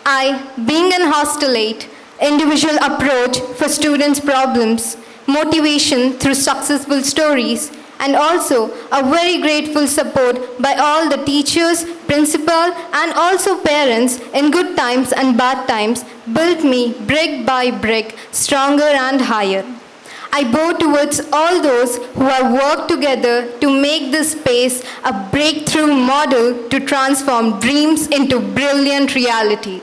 I, being an hostelate, individual approach for students' problems, motivation through successful stories, and also a very grateful support by all the teachers, principal, and also parents in good times and bad times built me brick by brick, stronger and higher. I bow towards all those who have worked together to make this space a breakthrough model to transform dreams into brilliant reality.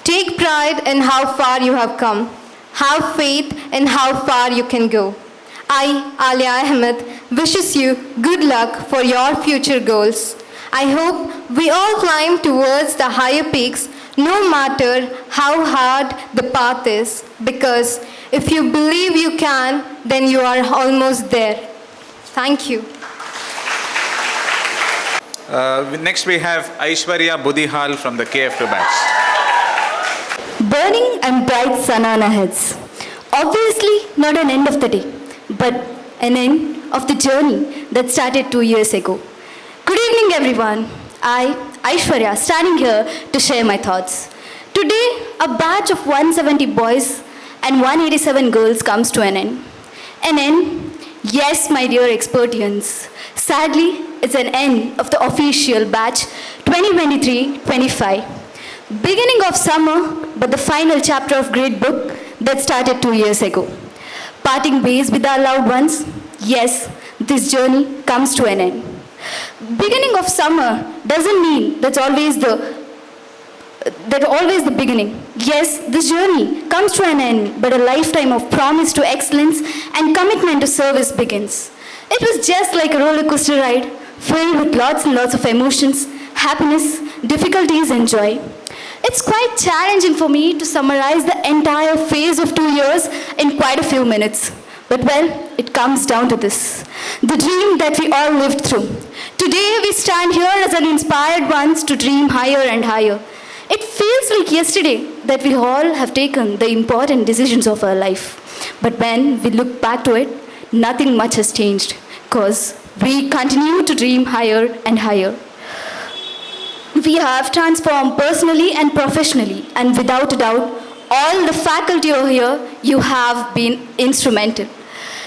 Take pride in how far you have come. Have faith in how far you can go. I, Alia Ahmed, wishes you good luck for your future goals. I hope we all climb towards the higher peaks, no matter how hard the path is, because if you believe you can, then you are almost there. Thank you. Next we have Aishwarya Budihal from the KF2 batch. Burning and bright sun on our heads. Obviously, not an end of the day, but an end of the journey that started 2 years ago. Good evening, everyone. I, Aishwarya, standing here to share my thoughts. Today, a batch of 170 boys and 187 girls comes to an end. An end? Yes, my dear expertians. Sadly, it's an end of the official batch 2023-25. Beginning of summer, but the final chapter of great book that started 2 years ago. Parting ways with our loved ones. Yes, this journey comes to an end. Beginning of summer doesn't mean that's always the beginning. Yes, this journey comes to an end, but a lifetime of promise to excellence and commitment to service begins. It was just like a roller coaster ride, filled with lots and lots of emotions, happiness, difficulties, and joy. It's quite challenging for me to summarize the entire phase of 2 years in quite a few minutes. But well, it comes down to this. The dream that we all lived through. Today we stand here as an inspired ones to dream higher and higher. It feels like yesterday that we all have taken the important decisions of our life. But when we look back to it, nothing much has changed, because we continue to dream higher and higher. We have transformed personally and professionally, and without a doubt, all the faculty over here, you have been instrumental.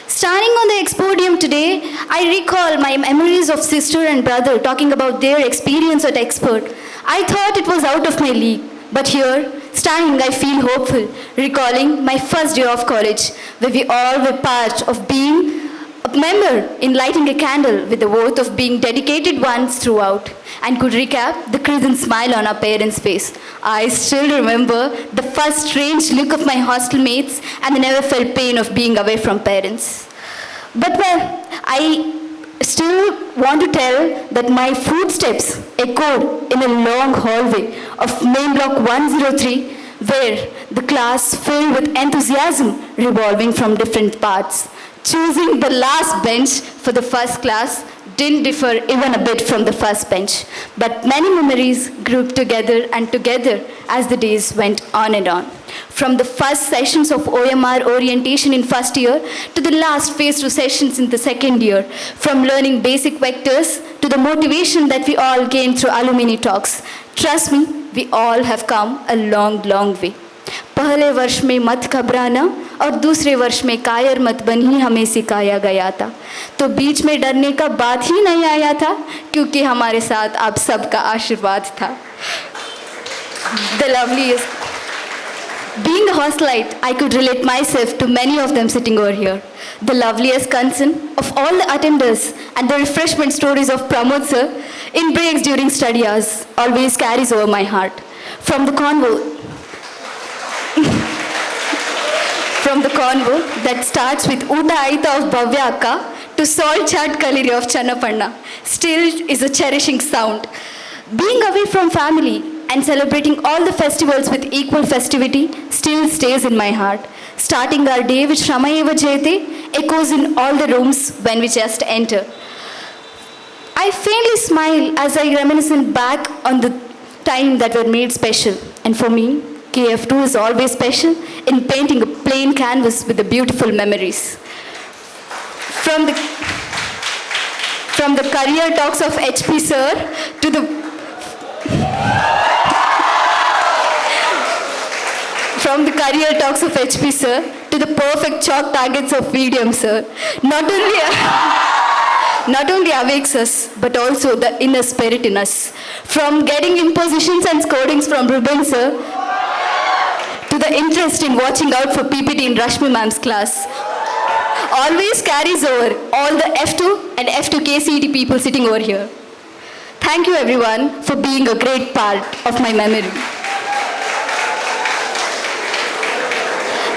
Standing on the expodium today, I recall my memories of sister and brother talking about their experience at Expert. I thought it was out of my league, but here, standing, I feel hopeful, recalling my first day of college, where we all were part of being a member in lighting a candle with the oath of being dedicated ones throughout, and could recap the crimson smile on our parents' face. I still remember the first strange look of my hostel mates and the never felt pain of being away from parents. But well, I still want to tell that my footsteps echoed in a long hallway of main block 103, where the class filled with enthusiasm revolving from different parts. Choosing the last bench for the first class didn't differ even a bit from the first bench, but many memories grew together and together as the days went on and on. From the first sessions of OMR orientation in first year to the last phase 2 sessions in the second year, from learning basic vectors to the motivation that we all gained through alumni talks. Trust me, we all have come a long, long way. पहले वर्ष में मत घबराना और दूसरे वर्ष में कायर मत बन ही हमें सिखाया गया था, तो बीच में डरने का बात ही नहीं आया था, क्योंकि हमारे साथ आप सबका आशीर्वाद था. The loveliest. Being a hostelite, I could relate myself to many of them sitting over here. The loveliest concern of all the attenders and the refreshment stories of Pramod sir in breaks during study hours always carries over my heart. From the convo that starts with Uta Aita of Bhavya Akka to Salt Chat Kaliri of Channapanna still is a cherishing sound. Being away from family and celebrating all the festivals with equal festivity still stays in my heart. Starting our day with Shramayeva Jayate echoes in all the rooms when we just enter. I faintly smile as I reminisce back on the time that were made special. And for me, KF2 is always special in painting a plain canvas with the beautiful memories. From the career talks of HP sir to the perfect chalk targets of VDM sir, not only awakes us, but also the inner spirit in us. From getting impositions and scoldings from Ruben sir, to the interest in watching out for PPT in Rashmi ma'am's class, always carries over all the F2 and F2 KCET people sitting over here. Thank you everyone for being a great part of my memory.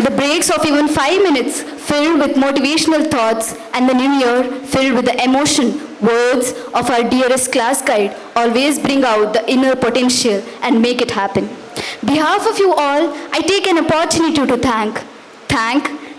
The breaks of even 5 minutes filled with motivational thoughts, and the new year filled with the emotion, words of our dearest class guide always bring out the inner potential and make it happen. Behalf of you all, I take an opportunity to thank.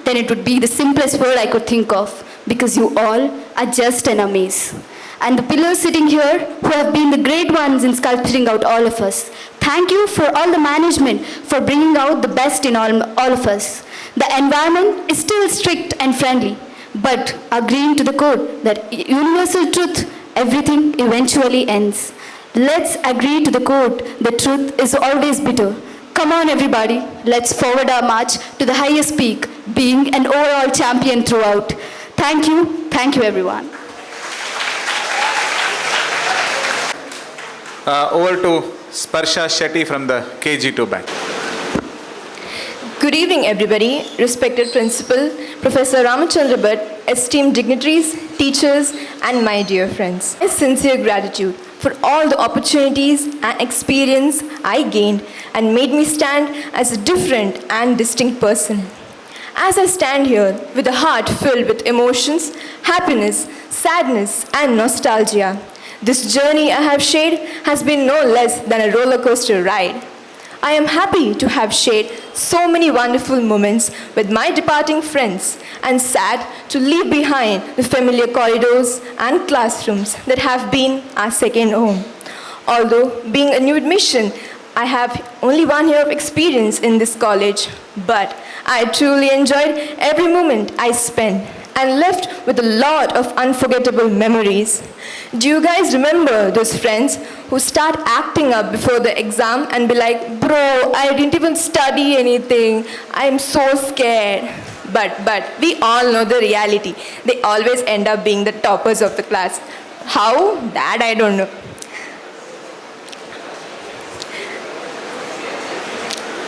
Then it would be the simplest word I could think of, because you all are just an amaze. And the pillars sitting here who have been the great ones in sculpturing out all of us. Thank you for all the management for bringing out the best in all of us. The environment is still strict and friendly, but agreeing to the code that universal truth, everything eventually ends. Let's agree to the code that truth is always bitter. Come on everybody, let's forward our march to the highest peak, being an overall champion throughout. Thank you everyone. Over to Sparsha Shetty from the KG2 batch. Good evening, everybody. Respected Principal, Professor Ramachandra Bhatt, esteemed dignitaries, teachers, and my dear friends. My sincere gratitude for all the opportunities and experience I gained and made me stand as a different and distinct person. As I stand here with a heart filled with emotions, happiness, sadness, and nostalgia, this journey I have shared has been no less than a roller coaster ride. I am happy to have shared so many wonderful moments with my departing friends and sad to leave behind the familiar corridors and classrooms that have been our second home. Although being a new admission, I have only 1 year of experience in this college, but I truly enjoyed every moment I spent and left with a lot of unforgettable memories. Do you guys remember those friends who start acting up before the exam and be like, bro, I didn't even study anything, I'm so scared. But we all know the reality. They always end up being the toppers of the class. How? That I don't know.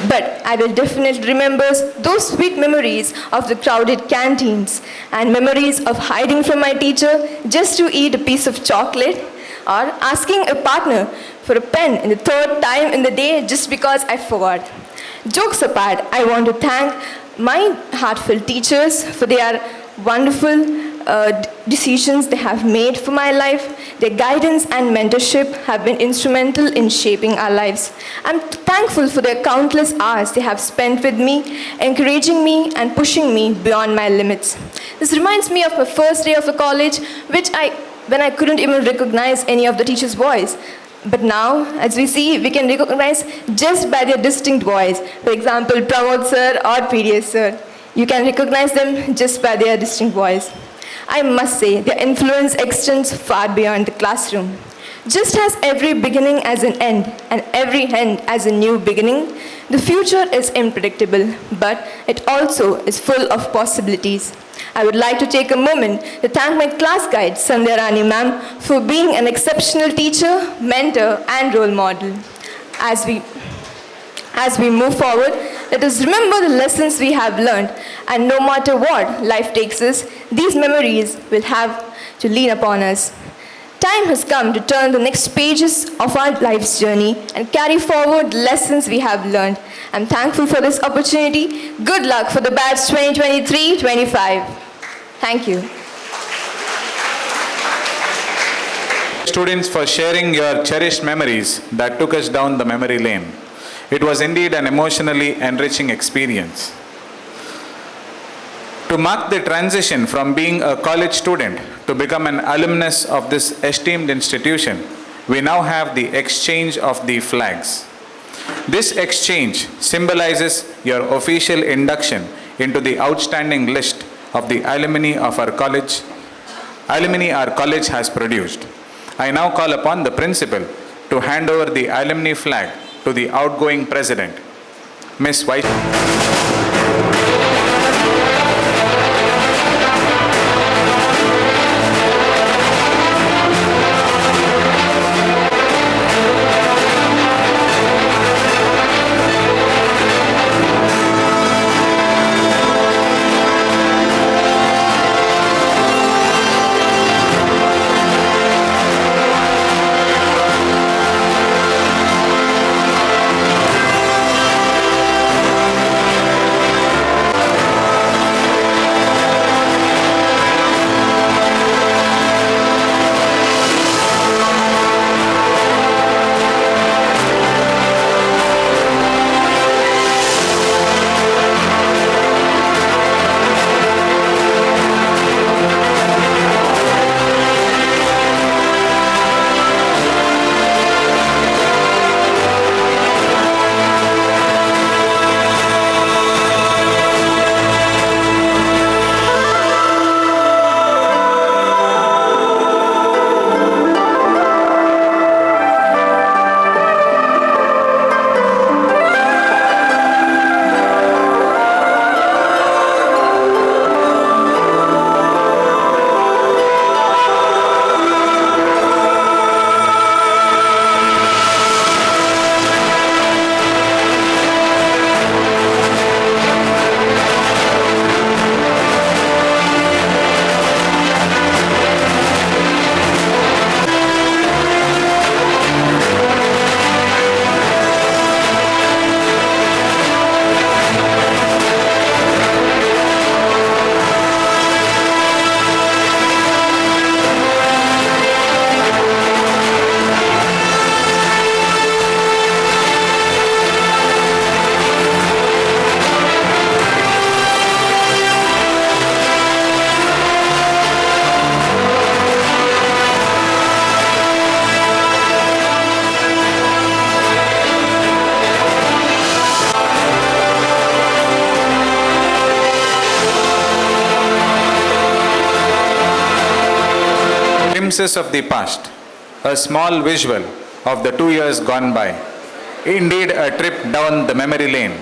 But I will definitely remember those sweet memories of the crowded canteens and memories of hiding from my teacher just to eat a piece of chocolate, or asking a partner for a pen in the 3rd time in the day just because I forgot. Jokes apart, I want to thank my heartfelt teachers for their wonderful decisions they have made for my life. Their guidance and mentorship have been instrumental in shaping our lives. I'm thankful for their countless hours they have spent with me, encouraging me and pushing me beyond my limits. This reminds me of my first day of the college, when I couldn't even recognize any of the teachers' voice. But now, as we see, we can recognize just by their distinct voice. For example, Pramod sir or PDS sir. You can recognize them just by their distinct voice. I must say, their influence extends far beyond the classroom. Just as every beginning has an end, and every end has a new beginning, the future is unpredictable, but it also is full of possibilities. I would like to take a moment to thank my class guide, Sandhya Rani ma'am, for being an exceptional teacher, mentor, and role model. As we move forward, let us remember the lessons we have learned, and no matter what life takes us, these memories will have to lean upon us. Time has come to turn the next pages of our life's journey and carry forward the lessons we have learned. I'm thankful for this opportunity. Good luck for the batch 2023-25. Thank you. Students, for sharing your cherished memories that took us down the memory lane. It was indeed an emotionally enriching experience. To mark the transition from being a college student to become an alumnus of this esteemed institution, we now have the exchange of the flags. This exchange symbolizes your official induction into the outstanding list of the alumni of our college has produced. I now call upon the principal to hand over the alumni flag to the outgoing president, Ms. Vice. glimpses of the past, a small visual of the 2 years gone by. Indeed, a trip down the memory lane.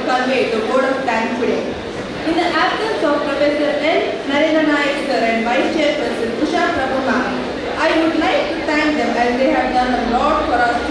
convey the word of thanks today. In the absence of Professor N. Narendra Naik sir and Vice Chairperson Usha Prabhu ma'am, I would like to thank them as they have done a lot for us